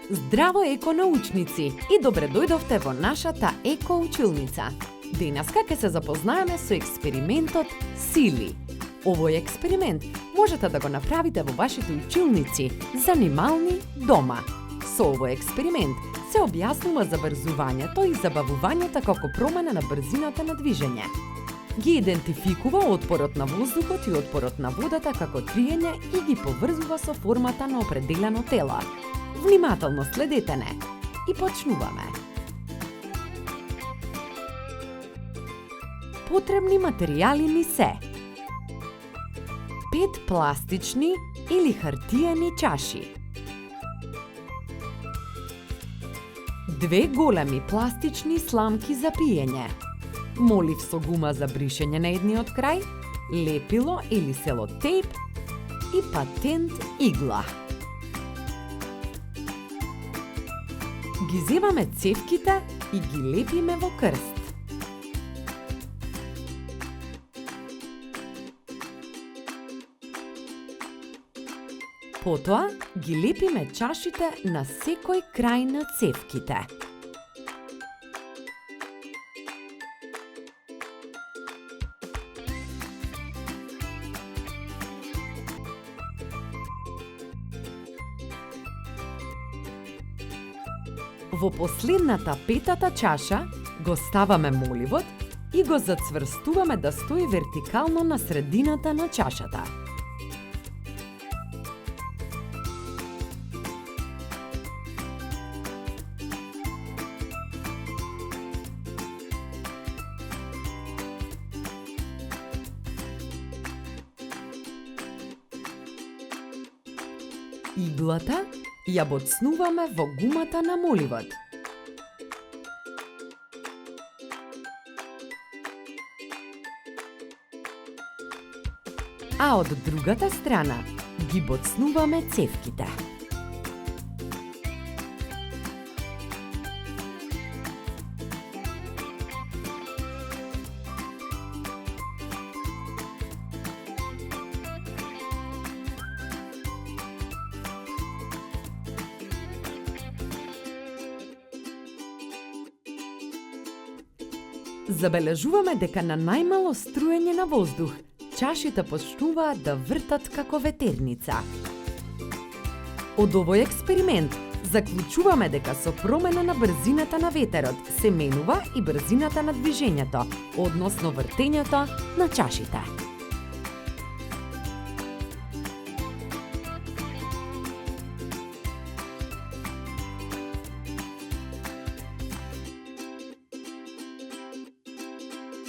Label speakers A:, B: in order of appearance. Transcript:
A: Здраво еко-научници и добре дојдовте во нашата еко-училница. Денеска ќе се запознаеме со експериментот Сили. Овој експеримент можете да го направите во вашите училници, занимални, дома. Со овој експеримент се објаснува забрзувањето и забавувањето како промена на брзината на движење. Ги идентификува отпорот на воздухот и отпорот на водата како триење и ги поврзува со формата на определено тело. Внимателно следете не и почнуваме. Потребни материјали ни се 5 пластични или хартиени чаши, 2 големи пластични сламки за пиење, молив со гума за бришење на едниот крај, лепило или селотейп и патент игла. Ги земаме цевките и ги лепиме во крст. Потоа ги лепиме чашите на секој крај на цевките. Во последната петата чаша го ставаме моливот и го зацврстуваме да стои вертикално на средината на чашата. Иглата ја боцнуваме во гумата на моливот. А од другата страна ги боцнуваме цевките. Забележуваме дека на најмало струење на воздух, чашите почнуваат да вртат како ветерница. Од овој експеримент заклучуваме дека со промена на брзината на ветерот се менува и брзината на движењето, односно вртењето на чашите.